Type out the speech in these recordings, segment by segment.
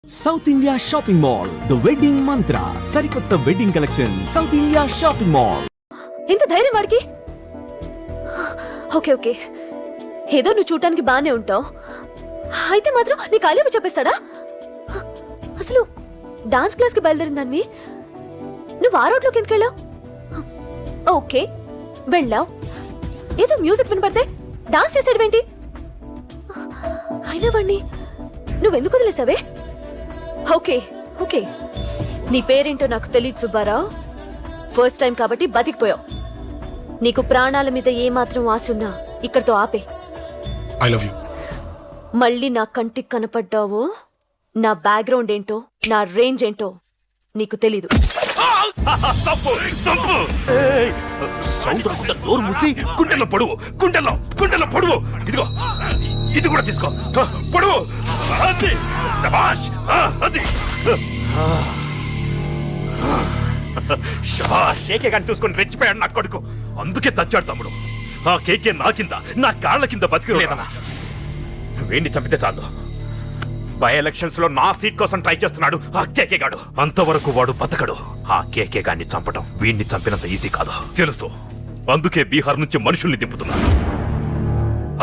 South India shopping mall the wedding మంత్ర సరికొత్త wedding collection south India shopping mall. ఇంత ధైర్యం వాడికి? ఓకే ఓకే, ఏదో నువ్వు చూడటానికి బానే ఉంటావు, అయితే మాత్రం నీ కాలేపు చెప్పేస్తాడా? అసలు డాన్స్ క్లాస్కి బయలుదేరిన దాన్ని నువ్వు ఆ రోడ్లోకి ఎందుకు వెళ్ళావు? ఓకే వెళ్ళావు, ఏదో మ్యూజిక్ వినపడితే డాన్స్ చేసాడువేంటి? అయినా వాడిని నువ్వెందుకు వదిలేసావే? ఓకే ఓకే, నీ పేరేంటో నాకు తెలియదు సుబ్బారావు. ఫస్ట్ టైం కాబట్టి బతికిపోయావు. నీకు ప్రాణాల మీద ఏమాత్రం ఆశ ఉన్నా ఇక్కడితో ఆపే. I love you. మళ్ళీ నా కంటికి కనపడ్డావు, నా బ్యాక్గ్రౌండ్ ఏంటో నా రేంజ్ ఏంటో నీకు తెలీదు. నోరు మూసి గుండెల్లో పొడువు, గుండెల్లో పొడువు. ఇదిగో ఇది కూడా తీసుకో, పొడువు. అది శభాష్, అది శభాష్. కేకే గాని చూసుకొని రెచ్చిపోయాడు నా కొడుకు, అందుకే చచ్చాడు తమ్ముడు. ఆ కేకే నా కింద, నా కాళ్ళ కింద బతికి లేదన్నా. వేణ్ణి చంపితే చాలు. బై ఎలక్షన్స్ లో నా సీట్ కోసం ట్రై చేస్తున్నాడు ఆ కేకే గాడు. అంతవరకు వాడు బతకడు. ఆ కేకే గాన్ని చంపడం వీణ్ణి చంపినంత ఈజీ కాదు తెలుసు. అందుకే బీహార్ నుంచి మనుషుల్ని దింపుతున్నారు.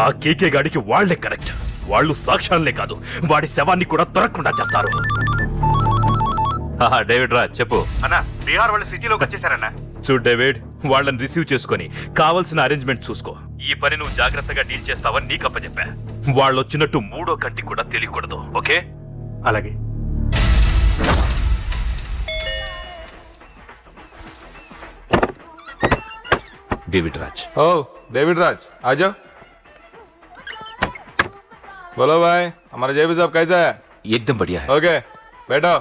ఆ కేకే గాడికి వాళ్లే కరెక్ట్. వాళ్ళు సాక్ష్యాలనే కాదు, వాడి శవాన్ని కూడా దొరకకుండా చేస్తారు. డేవిడ్ రా చెప్పు అన్నా. బీహార్ వాళ్ళు సిటీలోకి వచ్చేసారన్నా. చూడు డేవిడ్, వాళ్ళని రిసీవ్ చేసుకుని కావాల్సిన అరేంజ్మెంట్ చూసుకో. ఈ పని నువ్వు జాగ్రత్తగా డీల్ చేస్తావని నీకు అప్పచెప్పా. వాళ్ళు వచ్చినట్టు మూడో కంటి కూడా తెలియకూడదు, ఓకే? అలాగే. डेविड राज। ओ डेविड राज आ जाओ। बोलो भाई, हमारा जेपी साहब कैसा है? एकदम बढ़िया है। ओके बैठो।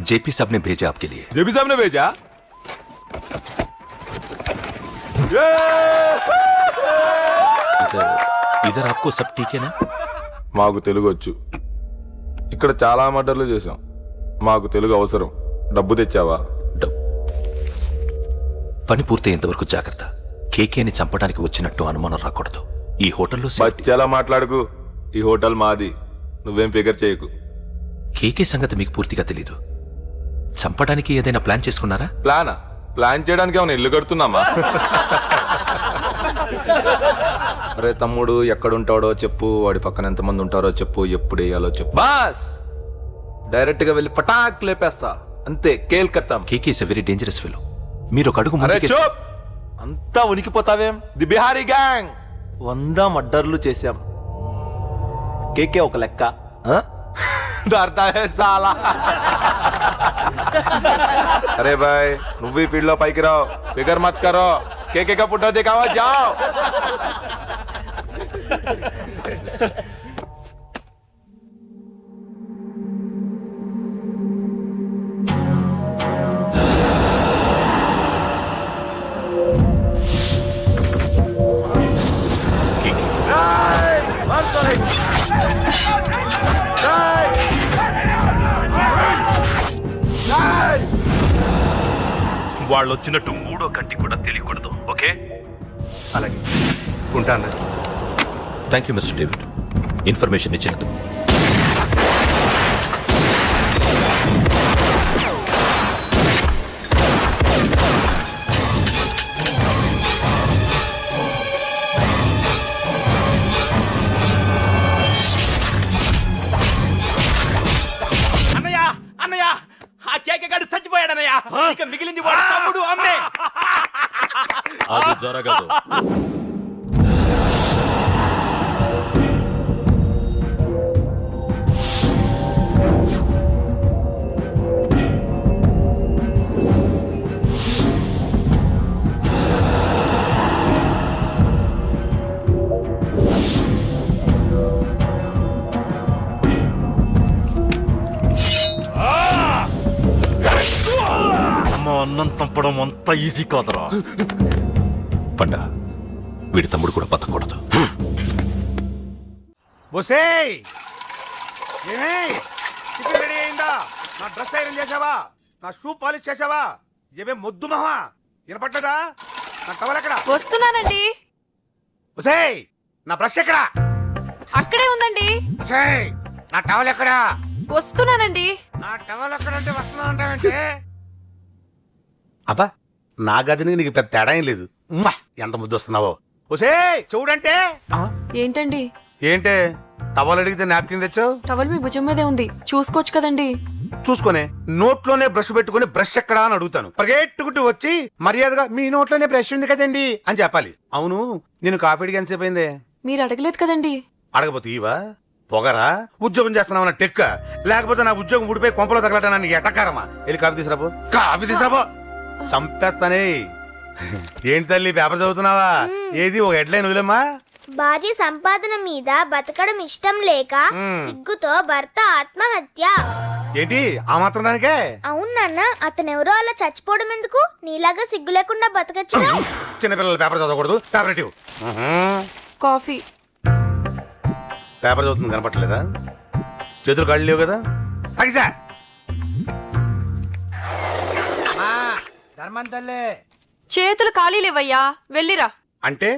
जेपी साहब ने भेजा आपके लिए। जेपी साहब ने भेजा? इधर आपको सब ठीक है ना? మాకు తెలుగు వచ్చు. ఇక్కడ చాలా మర్డర్లు చేశాం. మాకు తెలుగు అవసరం. డబ్బు తెచ్చావా? పని పూర్తయ్యేంత వరకు జాగ్రత్త. కేకేని చంపడానికి వచ్చినట్టు అనుమానం రాకూడదు. ఈ హోటల్లో బచ్చాలా మాట్లాడుకు. ఈ హోటల్ మాది, నువ్వేం ఫిగర్ చేయకు. కేకే సంగతి మీకు పూర్తిగా తెలీదు. చంపడానికి ఏదైనా ప్లాన్ చేసుకున్నారా? ప్లాన్ చేయడానికి ఏమైనా ఇల్లు కడుతున్నామా? అరే తమ్ముడు, ఎక్కడుంటాడో చెప్పు, వాడి పక్కన ఎంతమంది ఉంటారో చెప్పు, ఎప్పుడు వేయాలో చెప్పు. బాస్ డైరెక్ట్ గా వెళ్ళి ఫటాక్ లేపేస్తా, అంతే. కేల్కత్తాం. K K is a very dangerous fellow. మీరు ఒక అడుగు అంతా ఉనికిపోతావేం? ది బిహారీ గ్యాంగ్ 100 మర్డర్లు చేశాం. కేకే ఒక లెక్క. అరే బాయ్, నువ్వు ఈ ఫీల్డ్ లో పైకి రావు. ఫిగర్ మత్ కరో. కేకే కా ఫోటో దిखावा जाओ. వాళ్ళు వచ్చినట్టు మూడో కంటి కూడా తెలియకూడదు, ఓకే? అలాగే ఉంటాను. Thank you mister David, information ఇచ్చినందుకు. అన్నయ్య, ఆ కేకే గాడు చచ్చిపోయాడన్నయ్య. ఇక మిగిలింది వాడు తమ్ముడు, అమ్మే. అది జరగదు. అన్నం చంపడం అంత ఈజీ కాదురా. పండ, వీడి తమ్ముడు కూడా బతకూడదు. రెడీ అయిందా? నా డ్రెస్ ఐరన్ చేసావా? నా షూ పాలిష్ చేసావా? ఏమే మొద్దు మహా, వినపట్లేదా? నా టవల్ ఎక్కడ? వస్తున్నానండి. ఒసేయ్, నా బ్రష్ ఎక్కడ? అక్కడే ఉందండి. ఒసేయ్, నా టవల్ ఎక్కడ? వస్తున్నానండి. నా టవల్ ఎక్కడ అంటే వస్తున్నా అంటావేంటి? అబ్బా, నా గదిని నీకు పెద్ద తేడా ఏం లేదు. ఉమ్మా, ఎంత ముద్దు వస్తున్నావో. ఒసేయ్, చూడంటే. ఏంటండి? ఏంటే టవల్ అడిగితే నాప్కిన్ తెచ్చావు? టవల్ మీ భుజం మీదే ఉంది, చూసుకోవచ్చు కదండి. చూసుకొని నోట్లోనే బ్రష్ పెట్టుకుని బ్రష్ ఎక్కడా అని అడుగుతాను. పరిగెట్టుకుంటూ వచ్చి మర్యాదగా మీ నోట్లోనే బ్రష్ ఉంది కదండి అని చెప్పాలి. అవును, నేను కాఫీ అడిగి ఎంతసేపు అయిందే? మీరు అడగలేదు కదండి. అడగపోతే ఇవా పొగరా? ఉద్యోగం చేస్తున్నావు టెక్క, లేకపోతే నా ఉద్యోగం ఊడిపోయి కొంపలో తగలటా నీకు ఎటకారమా? వెళ్ళి కాఫీ తీసుకురాబో. కాఫీ తీసుకురాబో, చంపేస్తానే. ఏంటి తల్లి, పేపర్ చదువుతున్నావా? ఏది ఒక హెడ్లైన్ వదిలేమ్మా. భార్య సంపాదన మీద బతకడం ఇష్టం లేక సిగ్గుతో భర్త ఆత్మహత్య. ఏంటి ఆ మాత్రం దానికే? అవును నాన్న, అతనెవరో అలా చచ్చిపోవడం ఎందుకు? నీలాగా సిగ్గు లేకుండా బతకచ్చు. చిన్నపిల్లలు పేపర్ చదవకూడదు. పేపర్ ఇవ్వు. కాఫీ. పేపర్ చదువుతుంది కనపట్లేదా? చేతులు కాళ్ళు లేవు కదా? అగిసా చేతులు ఖాళీ లేవయ్యా, వెళ్ళిరా. అంటే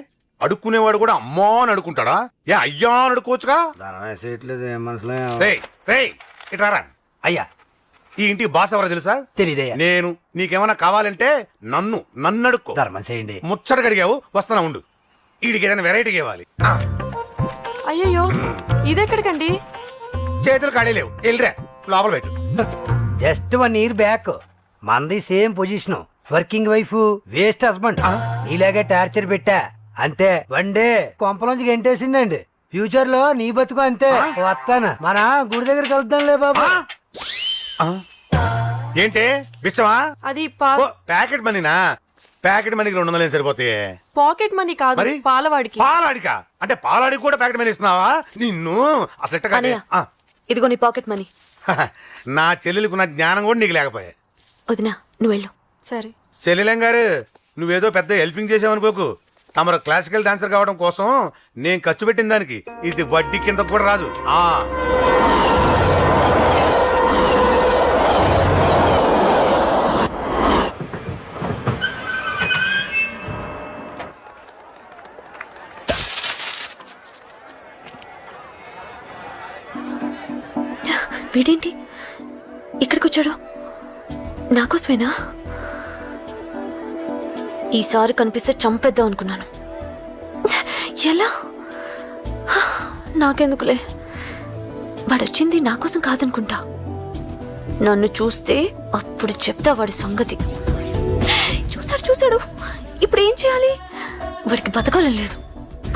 అడుక్కునేవాడు కూడా అమ్మా అని అడుక్కుంటాడా? ఏ అయ్యా అని అడుక్కోవచ్చుగా? రేయ్, రేయ్, ఇట్రారా. అయ్యా, ఈ ఇంటికి బాస్ ఎవరో తెలుసా? తెలీదయ్యా. నేను. నీకేమైనా కావాలంటే నన్ను అడుక్కో. ధర్మం చేయండి. ముచ్చట అడిగావు, వస్తానా ఉండు. వీడికి ఏదైనా వెరైటీగా ఇవ్వాలి. అయ్యయ్యో, ఇదెక్కడికండి? చేతులు ఖాళీ లేవు, వెళ్ళిరా లోపల పెట్టు. జస్ట్ 1 year బ్యాక్ మంది same position. Working wife, waste husband. నీలాగే టార్చర్ పెట్టా అంతే. 1 day కొంపలోంచి గెంటేసిందండి. ఫ్యూచర్ లో నీ బతుకు అంతే. వస్తాను, మన గుడి దగ్గర కలుద్దాంలే బాబా. ఏంటి విషమా? అది ప్యాకెట్ మనీనా? ప్యాకెట్ మనీకి 200 సరిపోతాయి. పాకెట్ మనీ కాదు, మరి? పాలవాడికి. పాలాడికా? అంటే పాలాడికి కూడా ప్యాకెట్ మనీ ఇస్తున్నావా? నిన్ను అసలు ఎట్ట కాదే. అన్నయ్య, ఇదిగో నీ పాకెట్ మనీ. నా చెల్లెలకు నా జ్ఞానం కూడా నీకు లేకపోయా. వదినా, నువ్వు వెళ్ళు. సరే. చెల్లెలం గారు, నువ్వేదో పెద్ద హెల్పింగ్ చేసావనుకోకు. తమరు క్లాసికల్ డాన్సర్ కావడం కోసం నేను ఖర్చు పెట్టిన దానికి ఇది వడ్డీ కింద కూడా రాదు. వీడేంటి ఇక్కడికి వచ్చాడు? నాకోసమేనా? ఈసారి కనిపిస్తే చంపేద్దాం అనుకున్నాను. ఎలా? నాకెందుకులే, వాడొచ్చింది నా కోసం కాదనుకుంటా. నన్ను చూస్తే అప్పుడు చెప్తా వాడి సంగతి. చూశాడు. ఇప్పుడు ఏం చేయాలి? వాడికి బతకాలని లేదు.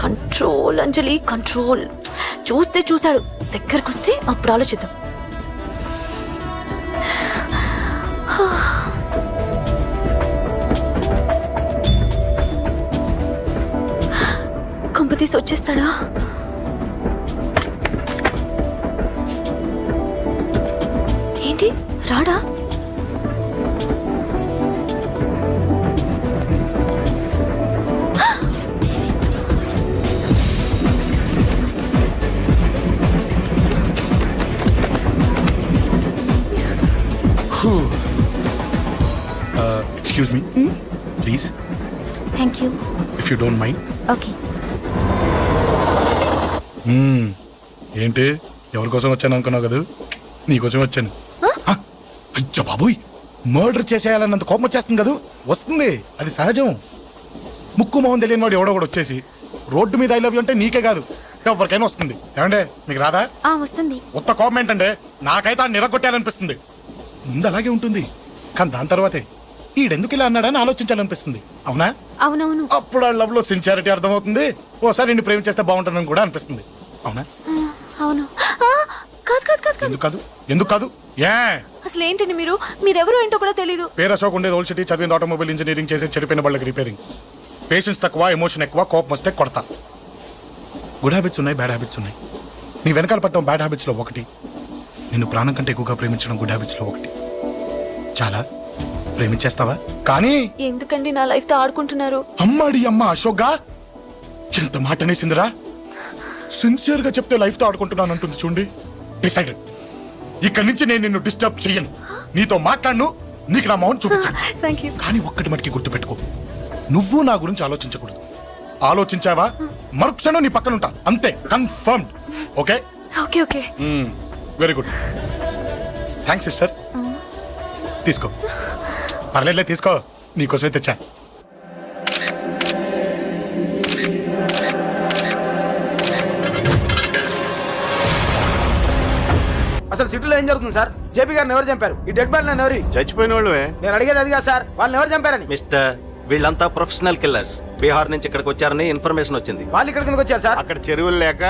కంట్రోల్ అంజలి, కంట్రోల్. చూశాడు, దగ్గరకు వస్తే అప్పుడు ఆలోచిద్దాం. కొంపతీసి వచ్చేస్తాడా? ఏంటి రాడా? Excuse me, please, thank you. if you don't mind. Okay. ఏంటి, ఎవరి కోసం వచ్చాను అనుకున్నావు కదా? నీకోసం వచ్చాను. అయ్యో బాబోయ్, మర్డర్ చేసేయాలన్నంత కోపం వచ్చేస్తుంది కదా? వస్తుంది, అది సహజం. ముక్కు మొహం తెలియని వాడు ఎవడో కూడా వచ్చేసి రోడ్డు మీద ఐ లవ్ యూ అంటే నీకే కాదు, ఎవరికైనా వస్తుంది. ఏమంటే మీకు రాదా? వస్తుంది. ఉత్త కోపం ఏంటంటే నాకైతే ఆ నిరగొట్టాలనిపిస్తుంది. ముందు అలాగే ఉంటుంది, కానీ దాని తర్వాతే ఈడెందుకు ఇలా అన్నాడని ఆలోచించాలనిపిస్తుంది. అవునా? అవునవును. అప్పుడు ఆ లవ్ లో సిన్సియారిటీ అర్థమవుతుంది. ఓసారి నిన్ను ప్రేమించేస్తే బాగుంటుందని కూడా అనిపిస్తుంది. అవునా? అవును. కాదు. ఎందుకు కాదు? ఏ అసలు ఏంటండి మీరెవరు ఏంటో కూడా తెలీదు. పేరు అశోక్, ఉండేది ఓల్డ్ సిటీ, చదివింది ఆటోమొబైల్ ఇంజనీరింగ్, చేసే చెడిపోయిన వాళ్ళకి రిపేరింగ్. పేషెన్స్ తక్కువ, ఎమోషన్ ఎక్కువ, కోపం వస్తే కొడతా. గుడ్ హ్యాబిట్స్ ఉన్నాయి, బ్యాడ్ హ్యాబిట్స్ ఉన్నాయి. నీ వెనకాల పట్టడం బ్యాడ్ హ్యాబిట్స్ లో ఒకటి, నిన్ను ప్రాణం కంటే ఎక్కువగా ప్రేమించడం గుడ్ హ్యాబిట్స్ లో ఒకటి. చాలా ప్రేమించేస్తావా? కానీ ఎందుకండి నా లైఫ్ తో ఆడుకుంటున్నారు? అమ్మాడి అమ్మ అశోక్గా ఎంత మాట అనేసిందిరా. సిన్సియర్ గా చెప్తే లైఫ్ తో ఆడుకుంటున్నాను అంటుంది చూడండి. డిసైడెడ్, ఇక్కడి నుంచి నేను నిన్ను డిస్టర్బ్ చెయ్యను, నీతో మాట్లాడను, నీకు నా మౌన్ చూపించాను. Thank you. కానీ ఒక్కటి మటుకి గుర్తుపెట్టుకో, నువ్వు నా గురించి ఆలోచించకూడదు. ఆలోచించావా మరుక్షణం నీ పక్కన ఉంటా, అంతే, confirmed. Okay okay okay. Very good. Thanks sister. తీసుకో, పర్లేదులే, తీసుకో, నీకోసమే తెచ్చా. అసలు సిటీలో ఏం జరుగుతుంది సార్? జేపీ గారిని ఎవరు చంపారు? ఈ డెడ్ బాడీ ఎవరు? చచ్చిపోయిన వాళ్ళే. నేను అడిగేది అది కాదు సార్, వాళ్ళని ఎవరు చంపారని. మిస్టర్, వీళ్ళంతా ప్రొఫెషనల్ కిల్లర్స్. బీహార్ నుంచి ఇక్కడికి వచ్చారని ఇన్ఫర్మేషన్ వచ్చింది. వాళ్ళు ఇక్కడ కిందకి వచ్చారు సార్. అక్కడ చెరువులు లేక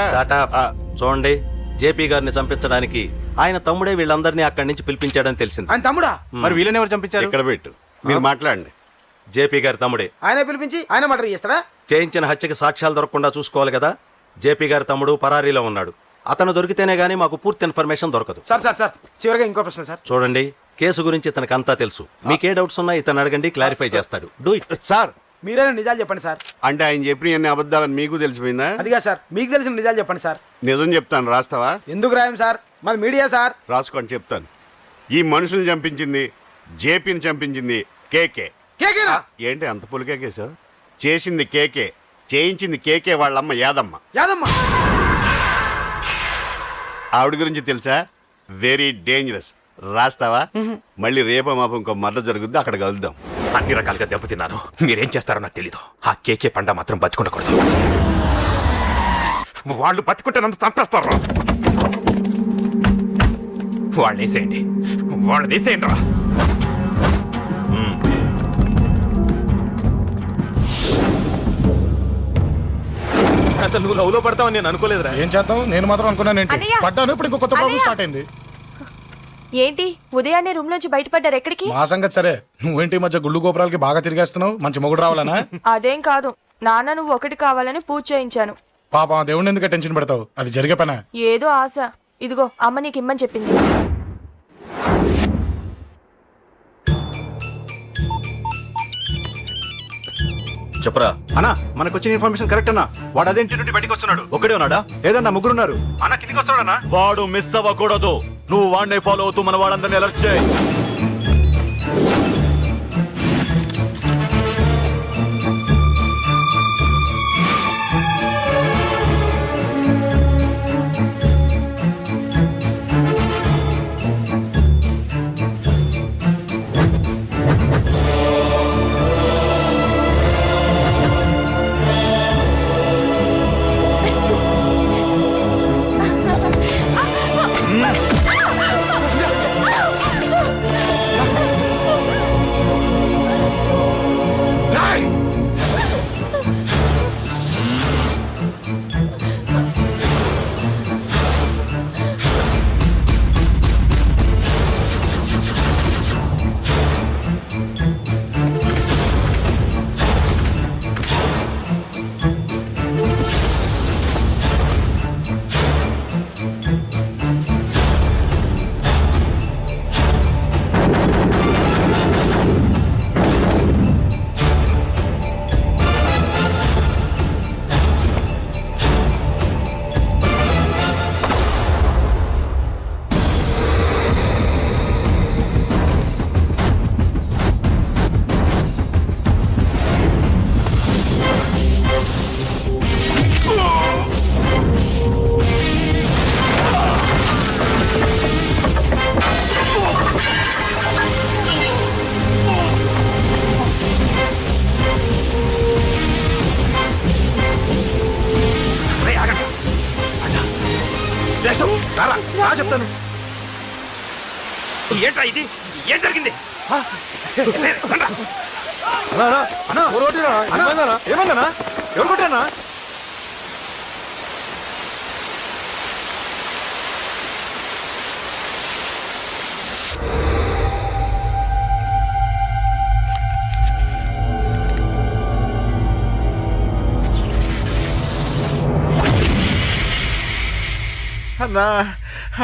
చూడండి, జేపీ గారిని చంపించడానికి ఆయన తమ్ముడే వీళ్ళందరినీ అక్కడి నుంచి పిలిపించాడని తెలిసింది. ఆయన తమ్ముడా? మరి వీళ్ళని ఎవరు చంపించారు? ఇక్కడ పెట్టు, మీరు మాట్లాడండి. జేపీ గారి తమ్ముడే. ఆయన పిలిపించి ఆయన మర్డర్ చేస్తారా? చేయించిన హత్యకి సాక్ష్యాలు దొరకకుండా చూసుకోవాలి కదా. జేపీ గారి తమ్ముడు పరారీలో ఉన్నాడు. అతను దొరికితేనే గానీ మాకు పూర్తి ఇన్ఫర్మేషన్ దొరకదు. సార్ సార్ సార్ చివరిగా ఇంకో ప్రశ్న సార్. చూడండి, కేసు గురించి ఇతనికి అంతా తెలుసు. మీకే డౌట్స్ ఉన్నా ఇతను అడగండి, క్లారిఫై చేస్తాడు. Do it. సార్, మీరైనా నిజాలు చెప్పండి సార్. అంటే ఆయన చెప్పిన అన్ని అబద్ధాలని మీకు తెలిసిపోయిందా? అదిగా సార్, మీకు తెలిసిన నిజాలు చెప్పండి సార్. నిజం చెప్తాను, రాస్తావా? ఎందుకు రాయం సార్, మాది మీడియా సార్. రాసుకోండి, చెప్తాను. ఈ మనుషుల్ని చంపించింది, జేపీని చంపించింది కేకే. కేకేనా? ఏంటి అంత పులికేకే సార్? చేసింది కేకే, చేయించింది కేకే వాళ్ళమ్మ యాదమ్మ. యాదమ్మ? ఆవిడ గురించి తెలుసా? Very dangerous. రాస్తావా? మళ్ళీ రేపో మాపం ఇంకో మర్ర జరుగుద్ది, అక్కడ కలుద్దాం. అన్ని రకాలుగా దెబ్బతిన్నాను. మీరేం చేస్తారో నాకు తెలీదు. ఆ కేకే పండ మాత్రం బతుకుండకూడదు. వాళ్ళు బతుకుంటే నన్ను చంపేస్తారు. వాళ్ళని వేసేయండి, వాళ్ళని వేసేయండి రా. అసలు నువ్వు లవ్ లో పడతావని నేను అనుకోలేదురా. ఏం చేద్దాం, నేను మాత్రం అనుకున్నాను ఏంటి, అన్నయ్య! పడ్డాను. ఇప్పుడు ఇంకో కొత్త ప్రాబ్లం స్టార్ట్ అయింది. ఏంటి ఉదయాన్నే రూమ్ నుంచి బయటపడ్డారు? ఎక్కడికి? మా సంగతి సరే, నువ్వేంటి ఈ మధ్య గుళ్ళు గోపురాలకి బాగా తిరిగేస్తున్నావు? మంచి మొగుడు రావాలనా? అదేం కాదు, నాన్న నువ్వు ఒకటి కావాలని పూజ చేయించాను. పాప దేవుడిని ఎందుకు టెన్షన్ పెడతావు? అది జరిగే పనా? ఏదో ఆశ. ఇదిగో అమ్మ నీకు ఇమ్మని చెప్పింది. చెప్పరా అన్నా, మనకు వచ్చిన ఇన్ఫర్మేషన్ కరెక్ట్ అన్నా. వాడు అదేంటి నుండి బయటకు వస్తున్నాడు. ఒకడే ఉన్నాడా? ఏదన్నా ముగ్గురున్నారు. అన్న కిందికి వస్తాడన్నా. వాడు మిస్ అవ్వకూడదు. నువ్వు వాడిని ఫాలో అవుతూ మన వాళ్ళందరినీ అలర్ట్ చేయి. చెప్తాను. ఏంట్రా ఇది? ఏం జరిగింది? ఏమన్నా ఎవరు కొట్టానా? అన్నా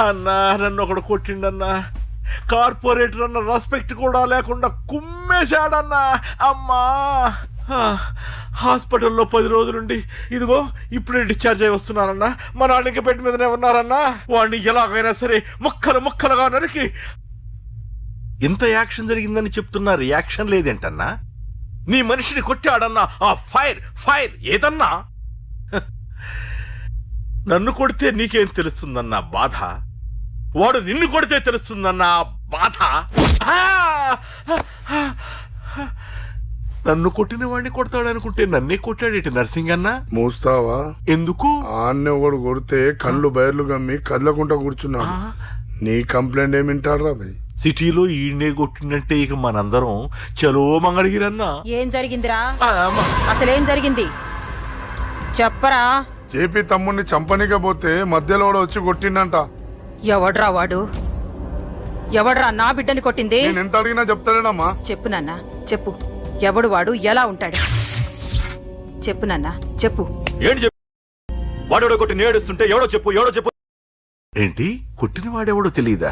అన్నా నన్ను ఒకడు కొట్టిండన్నా. కార్పొరేటర్ అన్న రెస్పెక్ట్ కూడా లేకుండా కుమ్మేశాడన్నా. అమ్మా, హాస్పిటల్లో 10 రోజులుండి ఇదిగో ఇప్పుడే డిశ్చార్జ్ అయి వస్తున్నానన్నా. మా నాన్నకి బెడ్ మీదనే ఉన్నారన్నా. వాడిని ఎలాగైనా సరే ముక్కలుగా నరికి ఇంత యాక్షన్ జరిగిందని చెప్తున్నా రియాక్షన్ లేదేంటన్నా? నీ మనిషిని కొట్టాడన్నా ఆ ఫైర్ ఫైర్ ఏదన్నా? నన్ను కొడితే నీకేం తెలుస్తుందన్న బాధ, వాడు నిన్ను కొడితే తెలుస్తుందన్న బాధ. నన్ను కొట్టిన వాడిని కొడతాడనుకుంటే నన్నే కొట్టాడేటి నర్సింగన్న? మూస్తావా? ఎందుకు? ఆన్నే ఒకడు కొడితే కళ్ళు బయర్లు గమ్మి కదలకుండా కూర్చున్నాడు. నీ కంప్లైంట్ ఏమి వింటాడు రా భయ్? సిటీలో ఈయనే కొట్టిందంటే ఇక మనందరం చలో మంగళగిరన్నా. ఏం జరిగిందిరా? అసలేం జరిగింది చెప్పరా? జేపీ తమ్ముడిని చంపనీకపోతే మధ్యలో వాడు వచ్చి కొట్టిండంట. ఎవడ్రా వాడు? ఎవడ్రా నా బిడ్డని కొట్టింది? నేను ఎంత అడిగినా చెప్తాడేనమ్మా. చెప్పు నాన్న చెప్పు. ఎవడు వాడు? ఎలా ఉంటాడు? చెప్పు నాన్న చెప్పు. ఏంటి చెప్పు? వాడెవడో కొట్టి నేడుస్తుంటే ఎవడో చెప్పు. ఏంటి కొట్టిన వాడెవడో తెలియదా?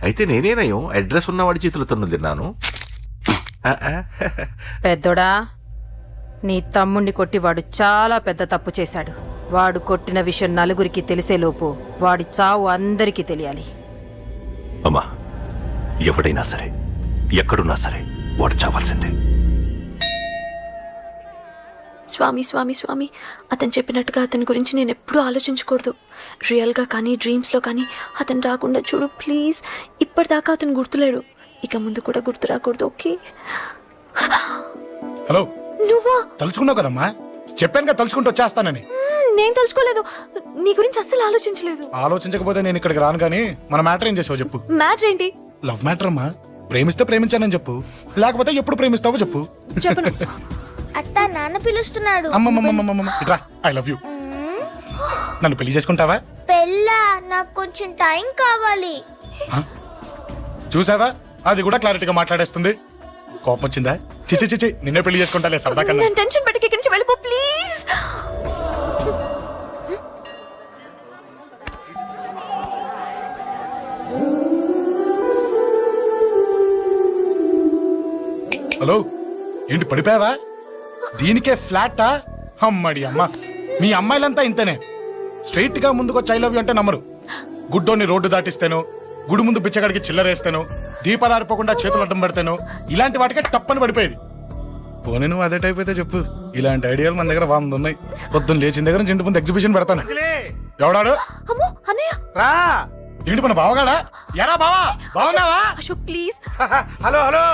అయితే నేనేనయం అడ్రస్ ఉన్నవాడి చేతులు తన్ను తిన్నాను. పెద్దోడా, నీ తమ్ముణ్ణి కొట్టి వాడు చాలా పెద్ద తప్పు చేశాడు. వాడు కొట్టిన విషయం నలుగురికి తెలిసేలోపు వాడి చావు అందరికీ తెలియాలి. అమ్మా, ఎవడైనా సరే ఎక్కడున్నా సరే వాడు చావాల్సిందే. స్వామి స్వామి స్వామి, అతను చెప్పినట్టుగా అతని గురించి నేను ఎప్పుడూ ఆలోచించకూడదు. రియల్గా కానీ డ్రీమ్స్లో కానీ అతను రాకుండా చూడు ప్లీజ్. ఇప్పటిదాకా అతను గుర్తులేడు, ఇక ముందు కూడా గుర్తు రాకూడదు. ఓకే? హలో, నువ్వా? తలుచుకున్నావు కదమ్మా, చెప్పాను కదా తలుచుకుంటూ వచ్చేస్తానని. నేను తలుచుకోలేదు, నీ గురించి అస్సలు ఆలోచించలేదు. ఆలోచించకపోతే నేను ఇక్కడికి రాను. కానీ మన మ్యాటర్ ఏం చేసావు చెప్పు. మ్యాటర్ ఏంటి? లవ్ మ్యాటర్ అమ్మా. ప్రేమిస్తే ప్రేమించానని చెప్పు, లేకపోతే ఎప్పుడు ప్రేమిస్తావో చెప్పు. చెప్పను. అత్త నాన్న పిలుస్తున్నాడు. అమ్మమ్మమ్మమ్మమ్మ ఇట్రా, ఐ లవ్ యూ. నన్ను పెళ్లి చేసుకుంటావా? పెళ్ళా? నాకు కొంచెం టైం కావాలి. చూసావా, అది కూడా క్లారిటీగా మాట్లాడేస్తుంది. కోపం వచ్చిందా? చిచి చిచి, నిన్నే పెళ్లి చేసుకుంటాలే సరదా కన్నా. నేను టెన్షన్ పెట్టి ఇక్కడి నుంచి వెళ్ళిపో ప్లీజ్. హలో, ఏంటి పడిపోయావా? దీనికే ఫ్లాటా? అమ్మడి అమ్మ, మీ అమ్మాయిలంతా ఇంతనే. స్ట్రైట్ గా ముందుకొచ్చి ఐ లవ్ యూ అంటే నమ్మరు. గుడ్డోని రోడ్డు దాటిస్తాను, గుడి ముందు బిచ్చగాడికి చిల్లరేస్తాను, దీపాలు ఆరిపోకుండా చేతులు అడ్డం పెడతాను, ఇలాంటి వాటికే తప్పని పడిపోయేది. పోనీ నువ్వు అదే టైప్ అయితే చెప్పు. ఇలాంటి ఐడియాలు మన దగ్గర 100 ఉన్నాయి. పొద్దున్న లేచిన దగ్గర ఇంటి ముందు ఎగ్జిబిషన్ పెడతాను. ఎవడాడు? అమ్మో అన్నయ్య. రా. ఏంటి మన బావగాడా? ఎరా బావా, బావున్నావా? అశోక్ ప్లీజ్. హలో హలో,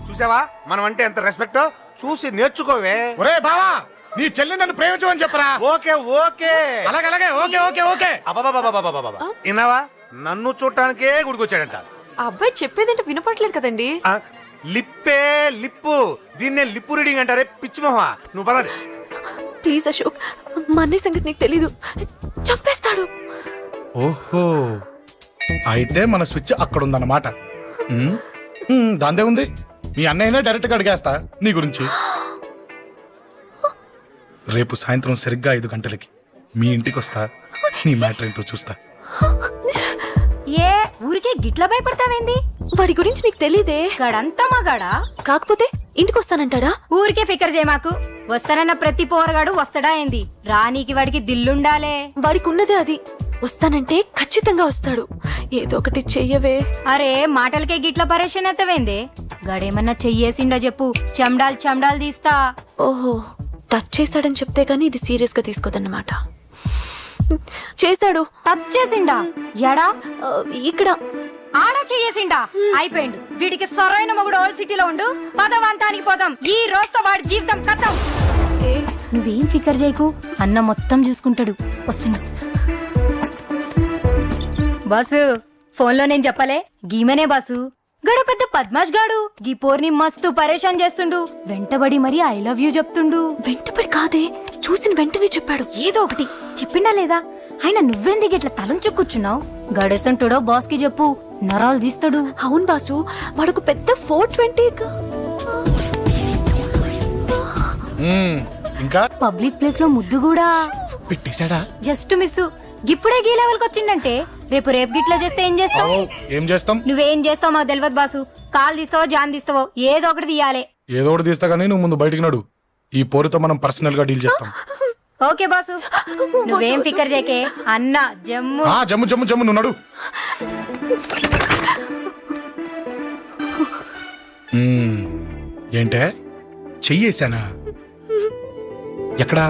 చూసావా మనం అంటే ఎంత రెస్పెక్ట్? చూసి నేర్చుకోవే. ఒరే బావా, నీ చెల్లి నన్ను ప్రేమించమని చెప్పరా. ఓకే ఓకే, అలాగే ఓకే ఓకే ఓకే. అబాబాబాబాబాబాబా, విన్నావా? నన్ను చూడటానికే గుడికొచ్చాడంట. ఆ అబ్బాయి చెప్పేదంటే వినపడలేదు కదండి. లిప్పే లిప్పు, దీన్నే లిప్పు రీడింగ్ అంటారే పిచ్చి మొహ. నువ్వు పదండి ప్లీజ్ అశోక్, మా అన్నయ్య సంగతి నీకు తెలీదు, చంపేస్తాడు. ఓహో, అయితే మన స్విచ్ అక్కడ ఉందన్నమాట. దాందే ఉంది, మీ అన్నయ్యనే డైరెక్ట్ గా అడిగేస్తా నీ గురించి. రేపు సాయంత్రం సరిగ్గా 5 గంటలకి మీ ఇంటికి వస్తా, నీ మ్యాటర్ ఏంటో చూస్తా. ఏ ఊరికే గిట్ల భయపడతావేంది? వాడి గురించి నీకు తెలీదే. గడంతా మగాడా? కాకపోతే ఇంటికి వస్తానంటాడా? ఊరికే ఫికర్ చేయమాకు. వస్తానన్న ప్రతి పోరగాడు వస్తాడా ఏంది? రానీకి వాడికి దిల్లుండాలే. వాడికి ఉన్నదే అది. వస్తానంటే ఖచ్చితంగా వస్తాడు. ఏదో ఒకటి చెయ్యవే. అరే మాటలకే గిట్ల పరేషన్ అవుతావేంది? గడేమన్నా చెయ్యేసిండా చెప్పు, చెమ్డాల్ తీస్తా. ఓహో, టచ్ చేశాడని చెప్తే గానీ ఇది సీరియస్ గా తీసుకోదన్నమాట. చేశాడు. టచ్ చేసిండా? ఎడా? ఇక్కడ. ఆడా చెయ్యేసిండా? అయిపోయిండు. వీడికి సరైన మొగుడు ఓల్డ్ సిటీలో ఉండు. పదవంతానికి పోదాం. ఈ రోజుతో వాడి జీవితం కథం. నువ్వేం ఫికర్ చేయకు, అన్న మొత్తం చూసుకుంటాడు. వస్తున్నా బాసు. ఫోన్లో నేను చెప్పలే, గీమనే బాసు. గడు పెద్ద పద్మాష్ గాడు. గీ పోర్ని మస్తు పరేషాన్ చేస్తుండు. వెంటబడి మరి ఐ లవ్ యూ చెప్తుండు. వెంటబడి కాదే, చూసిన వెంటనే చెప్పాడు. ఏదో ఒకటి చెప్పిండా లేదా? ఆయన నువ్వెందుకు ఇట్లా తలంచు కూర్చున్నావు? గడేసంటుడో బాస్ కి చెప్పు, నరాలు తీస్తాడు. అవును బాసు, వాడుకు పెద్ద 420. ఇంకా పబ్లిక్ ప్లేస్ లో ముద్దు కూడా పెట్టేశాడా? Just miss. ఇప్పుడే గీ లెవెల్ కి వచ్చిండంటే రేపు గిట్లా చేస్తే ఏం చేస్తావు? ఏం చేస్తాం? నువ్వేం చేస్తావు మాకు తెలియదు బాసు. కాల్ తీస్తావో జాన్ తీస్తావో ఏదో ఒకటి తీయాలి. ఏదో ఒకటి తీస్తా గానీ నువ్వు ముందు బయటికి నడు. ఈ పోరుతో మనం పర్సనల్ గా డీల్ చేస్తాం. ఓకే బాసు, నువ్వేం ఫికర్ చేకే. అన్న జమ్ము జమ్ము జమ్ము జమ్ము, నువ్వు నడు. ఏంటే చెయ్యేశానా? ఎక్కడా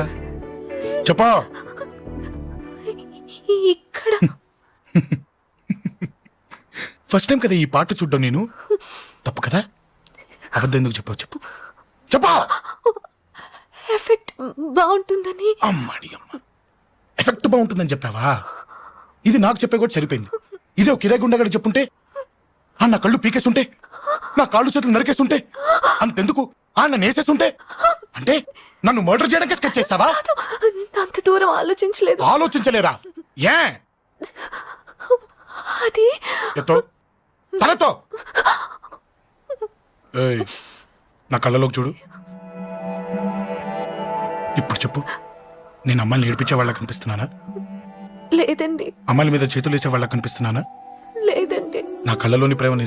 చెప్పా? ఇక్కడ ఫస్ట్ టైం కదా ఈ పాట చూడ్డం నేను. తప్పు కదా? అబద్ధం ఎందుకు చెప్పావు? చెప్పు చెప్పా. ఎఫెక్ట్ బాగుంటుందని. అమ్మాడి అమ్మ, ఎఫెక్ట్ బాగుంటుందని చెప్పావా? ఇది నాకు చెప్పే కూడా సరిపోయింది. ఇదే ఒక కిరాయి గుండెగాడు చెప్పుంటే, నా కళ్ళు పీకేస్తుంటే, నా కాళ్ళు చేతులు నరికేస్తుంటే, అంతెందుకు నన్ను వేసేస్తుంటే, అంటే నన్ను మర్డర్ చేయడానికి స్కెచ్ చేస్తావా? అంత దూరం ఆలోచించలేదు. ఆలోచించలేదా? ఏ అది ఎత్తో తలతో. ఏయ్, నా కళ్ళలోకి చూడు. ఇప్పుడు చెప్పు, నేను అమ్మాయిని ఏడిపించే వాళ్ళకి కనిపిస్తున్నానా? లేదండి. అమ్మాయిల మీద చేతులు వేసే వాళ్ళకి కనిపిస్తున్నానా? లేదండి. నా కళ్ళలోని ప్రేమ నిజం